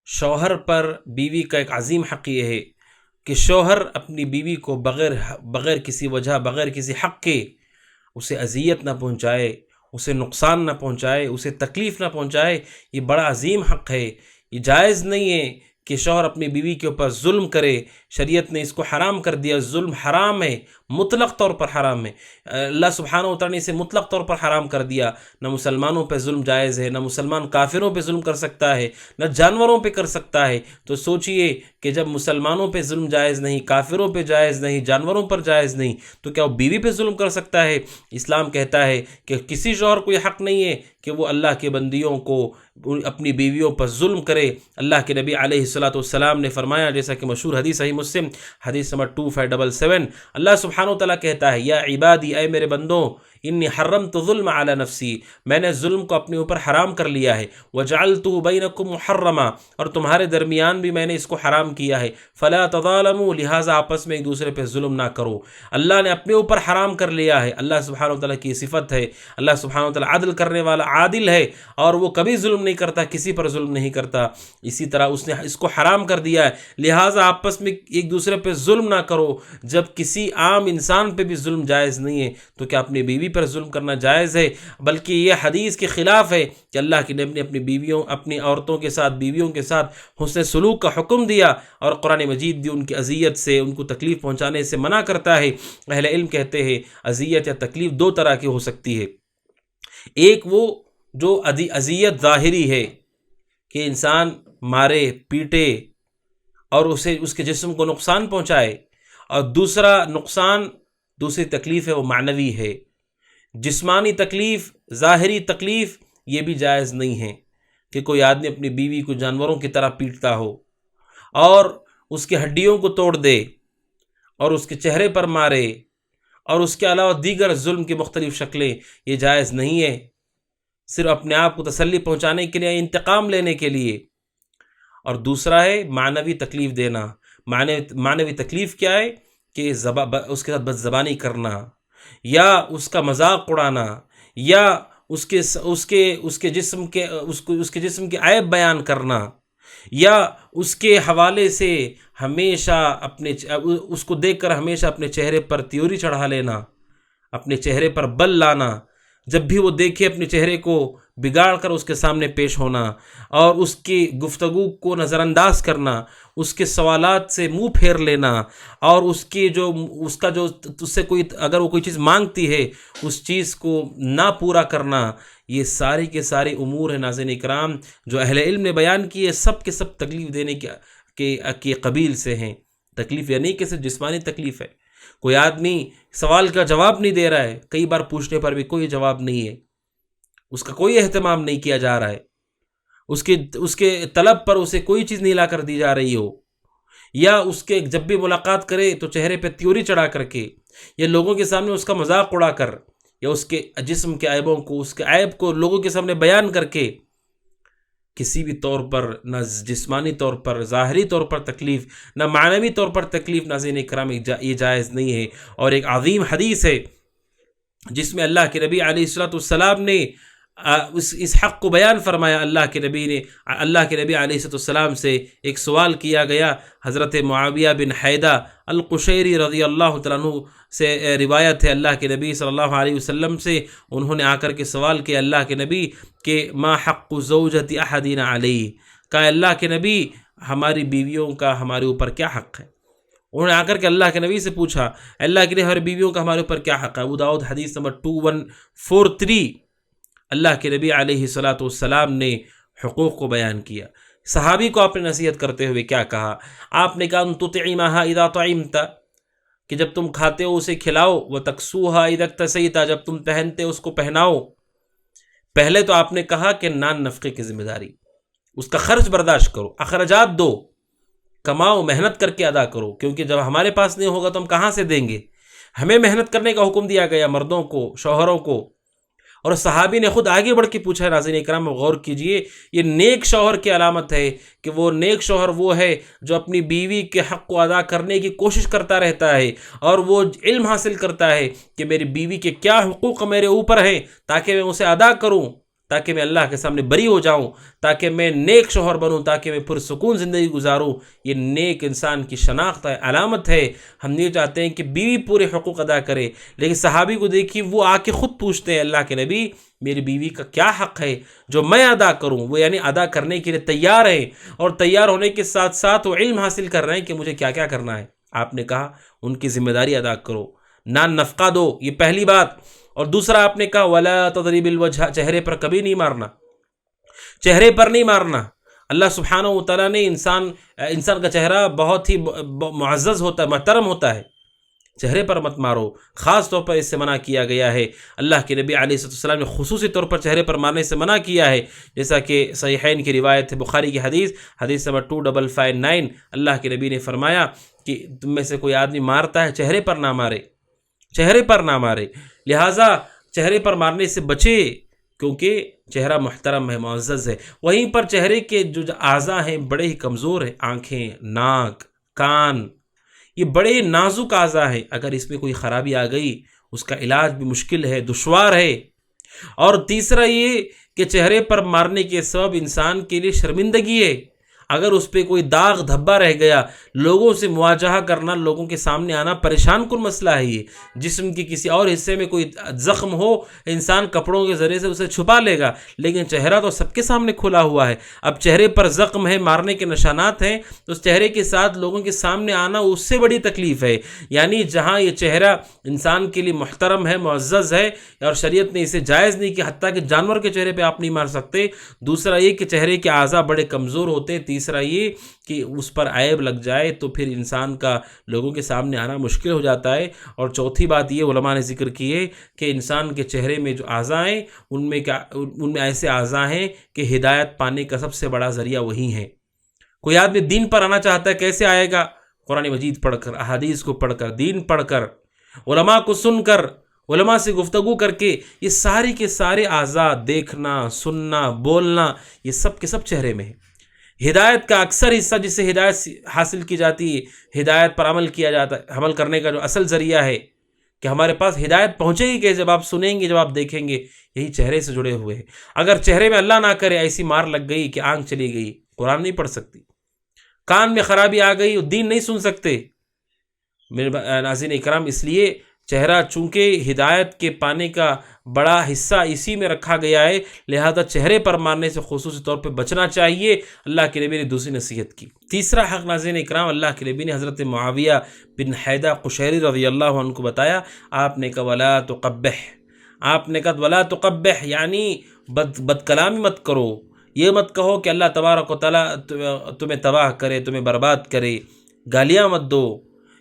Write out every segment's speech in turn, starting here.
شوہر پر بیوی کا ایک عظیم حق یہ ہے کہ شوہر اپنی بیوی کو بغیر کسی وجہ، بغیر کسی حق کے اسے اذیت نہ پہنچائے، اسے نقصان نہ پہنچائے، اسے تکلیف نہ پہنچائے۔ یہ بڑا عظیم حق ہے۔ یہ جائز نہیں ہے کہ شوہر اپنی بیوی کے اوپر ظلم کرے۔ شریعت نے اس کو حرام کر دیا۔ ظلم حرام ہے، مطلق طور پر حرام ہے۔ اللہ سبحانہ وتعالی نے اسے مطلق طور پر حرام کر دیا۔ نہ مسلمانوں پہ ظلم جائز ہے، نہ مسلمان کافروں پہ ظلم کر سکتا ہے، نہ جانوروں پہ کر سکتا ہے۔ تو سوچئے کہ جب مسلمانوں پہ ظلم جائز نہیں، کافروں پہ جائز نہیں، جانوروں پر جائز نہیں، تو کیا وہ بیوی پہ ظلم کر سکتا ہے؟ اسلام کہتا ہے کہ کسی شوہر کو یہ حق نہیں ہے کہ وہ اللہ کے بندیوں کو، اپنی بیویوں پر ظلم کرے۔ اللہ کے نبی علیہ السلام نے فرمایا، جیسا کہ مشہور حدیث صحیح مسلم حدیث نمبر 2577، اللہ سبحانہ وتعالیٰ کہتا ہے، یا عبادی، اے میرے بندوں، انی حرمت ظلم علی نفسی، میں نے ظلم کو اپنے اوپر حرام کر لیا ہے، وجعلتہ بینکم محرما، اور تمہارے درمیان بھی میں نے اس کو حرام کیا ہے، فلا تظالموا، لہٰذا آپس میں ایک دوسرے پہ ظلم نہ کرو۔ اللہ نے اپنے اوپر حرام کر لیا ہے۔ اللہ سبحانہ وتعالیٰ کی صفت ہے، اللہ سبحانہ وتعالیٰ عدل کرنے والا عادل ہے، اور وہ کبھی ظلم نہیں کرتا، کسی پر ظلم نہیں کرتا۔ اسی طرح اس نے اس کو حرام کر دیا ہے، لہٰذا آپس میں ایک دوسرے پہ ظلم نہ کرو۔ جب کسی عام انسان پہ بھی ظلم جائز نہیں ہے تو کیا اپنی بیوی پر ظلم کرنا جائز ہے؟ بلکہ یہ حدیث کے خلاف ہے کہ اللہ کے نبی نے اپنی بیویوں، اپنی عورتوں کے ساتھ، بیویوں کے ساتھ حسن سلوک کا حکم دیا، اور قرآن مجید بھی ان کی اذیت سے، ان کو تکلیف پہنچانے سے منع کرتا ہے۔ اہل علم کہتے ہیں اذیت یا تکلیف دو طرح کی ہو سکتی ہے۔ ایک وہ جو اذیت ظاہری ہے کہ انسان مارے، پیٹے اور اسے، اس کے جسم کو نقصان پہنچائے، اور دوسری تکلیف ہے وہ معنوی ہے۔ جسمانی تکلیف، ظاہری تکلیف، یہ بھی جائز نہیں ہے کہ کوئی آدمی اپنی بیوی کو جانوروں کی طرح پیٹتا ہو اور اس کی ہڈیوں کو توڑ دے اور اس کے چہرے پر مارے، اور اس کے علاوہ دیگر ظلم کی مختلف شکلیں، یہ جائز نہیں ہے، صرف اپنے آپ کو تسلی پہنچانے کے لیے، انتقام لینے کے لیے۔ اور دوسرا ہے معنوی تکلیف دینا۔ معنوی تکلیف کیا ہے؟ کہ اس کے ساتھ بد زبانی کرنا، یا اس کا مذاق اڑانا، یا اس کے جسم کے عیب بیان کرنا، یا اس کے حوالے سے ہمیشہ اس کو دیکھ کر ہمیشہ اپنے چہرے پر تیوری چڑھا لینا، اپنے چہرے پر بل لانا، جب بھی وہ دیکھے اپنے چہرے کو بگاڑ کر اس کے سامنے پیش ہونا، اور اس کی گفتگو کو نظر انداز کرنا، اس کے سوالات سے منہ پھیر لینا، اور اس کا جو اس سے اگر وہ کوئی چیز مانگتی ہے اس چیز کو نہ پورا کرنا، یہ ساری کے ساری امور ہیں ناظرین اکرام جو اہل علم نے بیان کیے، سب کے سب تکلیف دینے کے قبیل سے ہیں۔ تکلیف یعنی کہ صرف جسمانی تکلیف ہے۔ کوئی آدمی سوال کا جواب نہیں دے رہا ہے، کئی بار پوچھنے پر بھی کوئی جواب نہیں ہے، اس کا کوئی اہتمام نہیں کیا جا رہا ہے، اس کے طلب پر اسے کوئی چیز نہیں لا کر دی جا رہی ہو، یا اس کے جب بھی ملاقات کرے تو چہرے پہ تیوری چڑھا کر کے، یا لوگوں کے سامنے اس کا مذاق اڑا کر، یا اس کے جسم کے عیبوں کو، اس کے عیب کو لوگوں کے سامنے بیان کر کے، کسی بھی طور پر، نہ جسمانی طور پر، ظاہری طور پر تکلیف، نہ معنوی طور پر تکلیف، ناظرین اکرام یہ جائز نہیں ہے۔ اور ایک عظیم حدیث ہے جس میں اللہ کے نبی علیہ السلام نے اس حق کو بیان فرمایا۔ اللہ کے نبی علیہ السلام سے ایک سوال کیا گیا، حضرت معاویہ بن حیدہ القشیری رضی اللہ تعالیٰ عنہ سے روایت ہے، اللہ کے نبی صلی اللہ علیہ وسلم سے انہوں نے آ کر کے سوال کیا اللہ کے نبی کہ ما حق زوجۃ احدنا علیہ، کہا اللہ کے نبی ہماری بیویوں کا ہمارے اوپر کیا حق ہے؟ انہوں نے آ کر کے اللہ کے نبی سے پوچھا اللہ کے نبی ہماری بیویوں کا ہمارے اوپر کیا حق ہے؟ ابو داؤد حدیث نمبر 2143۔ اللہ کے نبی علیہ السلام نے حقوق کو بیان کیا۔ صحابی کو آپ نے نصیحت کرتے ہوئے کیا کہا؟ آپ نے کہا ان تطعمها اذا طعمت، کہ جب تم کھاتے ہو اسے کھلاؤ، وتکسوها اذا اکتسیت، جب تم پہنتے اس کو پہناؤ۔ پہلے تو آپ نے کہا کہ نان نفقے کی ذمہ داری، اس کا خرچ برداشت کرو، اخراجات دو، کماؤ، محنت کر کے ادا کرو، کیونکہ جب ہمارے پاس نہیں ہوگا تو ہم کہاں سے دیں گے؟ ہمیں محنت کرنے کا حکم دیا گیا مردوں کو، شوہروں کو۔ اور صحابی نے خود آگے بڑھ کے پوچھا ہے، ناظرین اکرام غور کیجئے، یہ نیک شوہر کی علامت ہے کہ وہ نیک شوہر وہ ہے جو اپنی بیوی کے حق کو ادا کرنے کی کوشش کرتا رہتا ہے، اور وہ علم حاصل کرتا ہے کہ میری بیوی کے کیا حقوق میرے اوپر ہیں تاکہ میں اسے ادا کروں، تاکہ میں اللہ کے سامنے بری ہو جاؤں، تاکہ میں نیک شوہر بنوں، تاکہ میں پرسکون زندگی گزاروں۔ یہ نیک انسان کی شناخت ہے، علامت ہے۔ ہم یہ چاہتے ہیں کہ بیوی پورے حقوق ادا کرے، لیکن صحابی کو دیکھیے وہ آ کے خود پوچھتے ہیں اللہ کے نبی میری بیوی کا کیا حق ہے جو میں ادا کروں، وہ یعنی ادا کرنے کے لیے تیار ہیں، اور تیار ہونے کے ساتھ ساتھ وہ علم حاصل کر رہے ہیں کہ مجھے کیا کیا کرنا ہے۔ آپ نے کہا ان کی ذمہ داری ادا کرو، نفقہ دو، یہ پہلی بات۔ اور دوسرا آپ نے کہا ولا تضرب الوجہ، چہرے پر کبھی نہیں مارنا، چہرے پر نہیں مارنا۔ اللہ سبحانہ و تعالیٰ نے انسان کا چہرہ بہت ہی معزز ہوتا ہے، محترم ہوتا ہے، چہرے پر مت مارو، خاص طور پر اس سے منع کیا گیا ہے۔ اللہ کے نبی علیہ السلام نے خصوصی طور پر چہرے پر مارنے سے منع کیا ہے، جیسا کہ صحیحین کی روایت ہے، بخاری کی حدیث نمبر 2559، اللہ کے نبی نے فرمایا کہ تم میں سے کوئی آدمی مارتا ہے چہرے پر نہ مارے، چہرے پر نہ مارے، لہٰذا چہرے پر مارنے سے بچے، کیونکہ چہرہ محترم ہے، معزز ہے۔ وہیں پر چہرے کے جو اعضاء ہیں بڑے ہی کمزور ہیں، آنکھیں، ناک، کان، یہ بڑے نازک اعضاء ہیں، اگر اس میں کوئی خرابی آ گئی اس کا علاج بھی مشکل ہے، دشوار ہے۔ اور تیسرا یہ کہ چہرے پر مارنے کے سبب انسان کے لیے شرمندگی ہے، اگر اس پہ کوئی داغ دھبا رہ گیا، لوگوں سے مواجہہ کرنا، لوگوں کے سامنے آنا پریشان کن مسئلہ ہے۔ یہ جسم کے کسی اور حصے میں کوئی زخم ہو، انسان کپڑوں کے ذریعے سے اسے چھپا لے گا، لیکن چہرہ تو سب کے سامنے کھلا ہوا ہے۔ اب چہرے پر زخم ہے، مارنے کے نشانات ہیں، تو اس چہرے کے ساتھ لوگوں کے سامنے آنا اس سے بڑی تکلیف ہے۔ یعنی جہاں یہ چہرہ انسان کے لیے محترم ہے، معزز ہے، اور شریعت نے اسے جائز نہیں کیا، حتیٰ کہ جانور کے چہرے پہ آپ نہیں مار سکتے۔ دوسرا یہ کہ چہرے کے اعضاء بڑے کمزور ہوتے ہیں۔ تیسرا یہ کہ اس پر عیب لگ جائے تو پھر انسان کا لوگوں کے سامنے آنا مشکل ہو جاتا ہے۔ اور چوتھی بات یہ علماء نے ذکر کی ہے کہ انسان کے چہرے میں جو اعضاء ہیں ان میں ایسے اعضاء ہیں کہ ہدایت پانے کا سب سے بڑا ذریعہ وہی ہے۔ کوئی آدمی دین پر آنا چاہتا ہے، کیسے آئے گا؟ قرآن مجید پڑھ کر، احادیث کو پڑھ کر، دین پڑھ کر، علماء کو سن کر، علماء سے گفتگو کر کے۔ یہ سارے کے سارے اعضاء، دیکھنا، سننا، بولنا، یہ سب کے سب چہرے میں ہے۔ ہدایت کا اکثر حصہ جسے ہدایت حاصل کی جاتی ہے، ہدایت پر عمل کیا جاتا ہے، عمل کرنے کا جو اصل ذریعہ ہے کہ ہمارے پاس ہدایت پہنچے گی کہ جب آپ سنیں گے، جب آپ دیکھیں گے، یہی چہرے سے جڑے ہوئے ہیں۔ اگر چہرے میں اللہ نہ کرے ایسی مار لگ گئی کہ آنکھ چلی گئی، قرآن نہیں پڑھ سکتی، کان میں خرابی آ گئی، دین نہیں سن سکتے۔ میرے ناظرین اکرام، اس لیے چہرہ چونکہ ہدایت کے پانے کا بڑا حصہ اسی میں رکھا گیا ہے، لہذا چہرے پر مارنے سے خصوصی طور پہ بچنا چاہیے۔ اللہ کے نبی نے دوسری نصیحت کی۔ تیسرا حق ناظرین اکرام، اللہ کے نبی نے حضرت معاویہ بن حیدہ قشیری رضی اللہ عنہ کو بتایا۔ آپ نے کہا ولا تقبح، آپ نے کہا ولا تقبح، یعنی بد کلامی مت کرو، یہ مت کہو کہ اللہ تبارک و تعالیٰ تمہیں تباہ کرے، تمہیں برباد کرے، گالیاں مت دو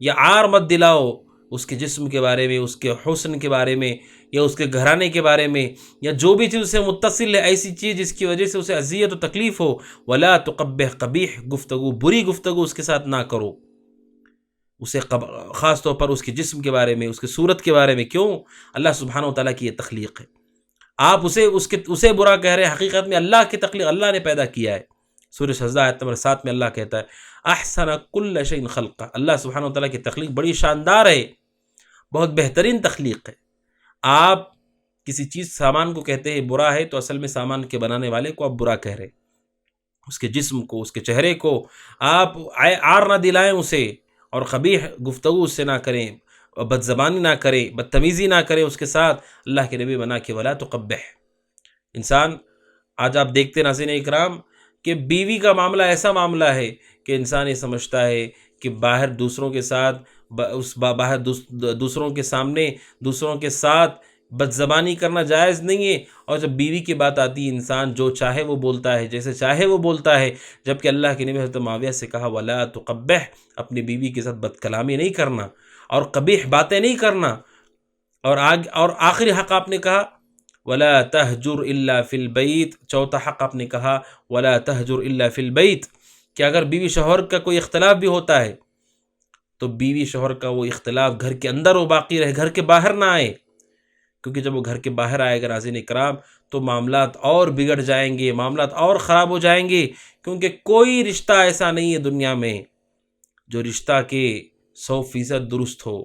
یا عار مت دلاؤ اس کے جسم کے بارے میں، اس کے حسن کے بارے میں، یا اس کے گھرانے کے بارے میں، یا جو بھی چیز اسے متصل ہے، ایسی چیز جس کی وجہ سے اسے اذیت و تکلیف ہو۔ ولا تقبح، قبیح گفتگو، بری گفتگو اس کے ساتھ نہ کرو، اسے خاص طور پر اس کے جسم کے بارے میں، اس کی صورت کے بارے میں۔ کیوں؟ اللہ سبحانہ و تعالیٰ کی یہ تخلیق ہے، آپ اسے برا کہہ رہے ہیں، حقیقت میں اللہ کی تخلیق، اللہ نے پیدا کیا ہے۔ سورہ سجدہ آیت نمبر 7 میں اللہ کہتا ہے احسن کل شیء خلقہ، اللہ سبحانہ و تعالیٰ کی تخلیق بڑی شاندار ہے، بہت بہترین تخلیق ہے۔ آپ کسی چیز سامان کو کہتے ہیں برا ہے، تو اصل میں سامان کے بنانے والے کو آپ برا کہہ رہے، اس کے جسم کو، اس کے چہرے کو آپ عار نہ دلائیں اسے، اور قبیح گفتگو اس سے نہ کریں، بد زبانی نہ کریں، بدتمیزی نہ کریں اس کے ساتھ۔ اللہ کے نبی بنا کے ولا تقبح۔ انسان آج آپ دیکھتے ناظرین اکرام کہ بیوی کا معاملہ ایسا معاملہ ہے کہ انسان یہ سمجھتا ہے کہ باہر دوسروں کے ساتھ باہر دوسروں کے سامنے دوسروں کے ساتھ بد زبانی کرنا جائز نہیں ہے، اور جب بیوی کی بات آتی ہے انسان جو چاہے وہ بولتا ہے، جیسے چاہے وہ بولتا ہے، جبکہ اللہ کے نبی حضرت معاویہ سے کہا ولا تقبح، اپنی بیوی کے ساتھ بد کلامی نہیں کرنا اور قبیح باتیں نہیں کرنا۔ اور آخری حق آپ نے کہا ولا تہجر الا فی البیت، چوتھا حق آپ نے کہا ولا تہجر الا فی البیت، کہ اگر بیوی شوہر کا کوئی اختلاف بھی ہوتا ہے تو بیوی شوہر کا وہ اختلاف گھر کے اندر وہ باقی رہے، گھر کے باہر نہ آئے، کیونکہ جب وہ گھر کے باہر آئے گا ناظرین اکرام تو معاملات اور بگڑ جائیں گے، معاملات اور خراب ہو جائیں گے، کیونکہ کوئی رشتہ ایسا نہیں ہے دنیا میں جو رشتہ کے 100% درست ہو،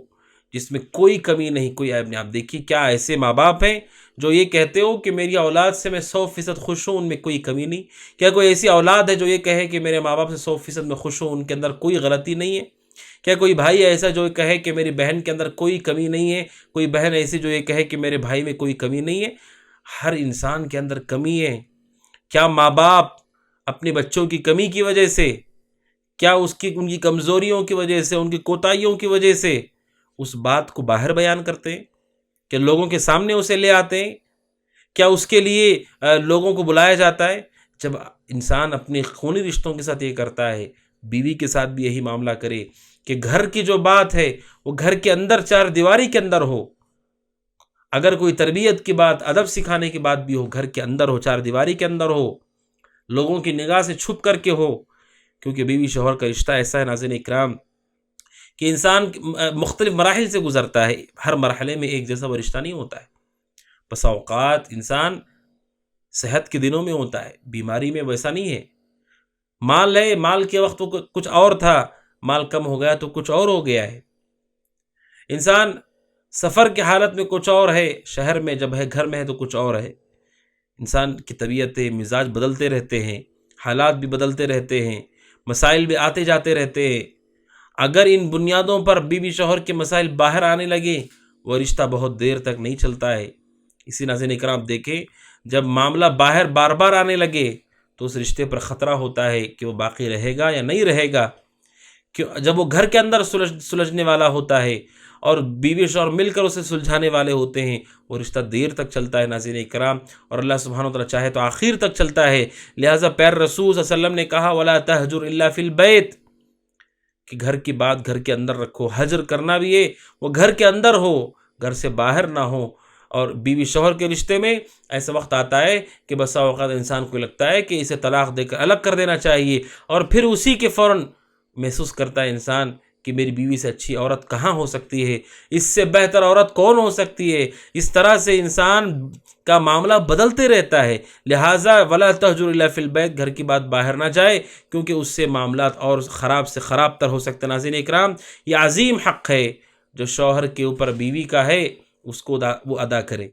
جس میں کوئی کمی نہیں، کوئی عیب نہیں۔ آپ دیکھیے کیا ایسے ماں باپ ہیں جو یہ کہتے ہو کہ میری اولاد سے میں 100% خوش ہوں، ان میں کوئی کمی نہیں؟ کیا کوئی ایسی اولاد ہے جو یہ کہے کہ میرے ماں باپ سے 100% میں خوش ہوں، ان کے اندر کوئی غلطی نہیں ہے؟ کیا کوئی بھائی ایسا جو کہے کہ میری بہن کے اندر کوئی کمی نہیں ہے؟ کوئی بہن ایسی جو یہ کہے کہ میرے بھائی میں کوئی کمی نہیں ہے؟ ہر انسان کے اندر کمی ہے۔ کیا ماں باپ اپنے بچوں کی کمی کی وجہ سے، کیا ان کی کمزوریوں کی وجہ سے، ان کی کوتاہیوں کی وجہ سے اس بات کو باہر بیان کرتے ہیں کہ لوگوں کے سامنے اسے لے آتے ہیں؟ کیا اس کے لیے لوگوں کو بلایا جاتا ہے؟ جب انسان اپنے خونی رشتوں کے ساتھ یہ کرتا ہے، بیوی کے ساتھ بھی یہی معاملہ کرے کہ گھر کی جو بات ہے وہ گھر کے اندر چار دیواری کے اندر ہو۔ اگر کوئی تربیت کی بات، ادب سکھانے کی بات بھی ہو، گھر کے اندر ہو، چار دیواری کے اندر ہو، لوگوں کی نگاہ سے چھپ کر کے ہو۔ کیونکہ بیوی شوہر کا رشتہ ایسا ہے ناظرین اکرام کہ انسان مختلف مراحل سے گزرتا ہے، ہر مرحلے میں ایک جیسا وہ رشتہ نہیں ہوتا ہے۔ بس اوقات انسان صحت کے دنوں میں ہوتا ہے، بیماری میں ویسا نہیں ہے۔ مال ہے، مال کے وقت وہ کچھ اور تھا، مال کم ہو گیا تو کچھ اور ہو گیا ہے۔ انسان سفر کی حالت میں کچھ اور ہے، شہر میں جب ہے، گھر میں ہے تو کچھ اور ہے۔ انسان کی طبیعت مزاج بدلتے رہتے ہیں، حالات بھی بدلتے رہتے ہیں، مسائل بھی آتے جاتے رہتے ہیں۔ اگر ان بنیادوں پر بیوی شوہر کے مسائل باہر آنے لگے، وہ رشتہ بہت دیر تک نہیں چلتا ہے۔ اسی ناظرین اکرام دیکھیں، جب معاملہ باہر بار بار آنے لگے تو اس رشتے پر خطرہ ہوتا ہے کہ وہ باقی رہے گا یا نہیں رہے گا۔ جب وہ گھر کے اندر سلجھنے والا ہوتا ہے اور بیوی شوہر مل کر اسے سلجھانے والے ہوتے ہیں، وہ رشتہ دیر تک چلتا ہے ناظرین اکرام، اور اللہ سبحانہ وتعالیٰ چاہے تو آخر تک چلتا ہے۔ لہٰذا پیر رسول صلی اللہ علیہ وسلم نے کہا وَلَا تَهْجُرْ إِلَّا فِي الْبَيْتِ، کہ گھر کی بات گھر کے اندر رکھو۔ حجر کرنا بھی ہے وہ گھر کے اندر ہو، گھر سے باہر نہ ہو۔ اور بیوی شوہر کے رشتے میں ایسا وقت آتا ہے کہ بسا اوقات انسان کو لگتا ہے کہ اسے طلاق دے کر الگ کر دینا چاہیے، اور پھر اسی کے فوراً محسوس کرتا ہے انسان کہ میری بیوی سے اچھی عورت کہاں ہو سکتی ہے، اس سے بہتر عورت کون ہو سکتی ہے۔ اس طرح سے انسان کا معاملہ بدلتے رہتا ہے۔ لہٰذا ولا تہجر الا فی البیت، گھر کی بات باہر نہ جائے، کیونکہ اس سے معاملات اور خراب سے خراب تر ہو سکتے۔ ناظرین اکرام، یہ عظیم حق ہے جو شوہر کے اوپر بیوی کا ہے، اس کو وہ ادا کرے۔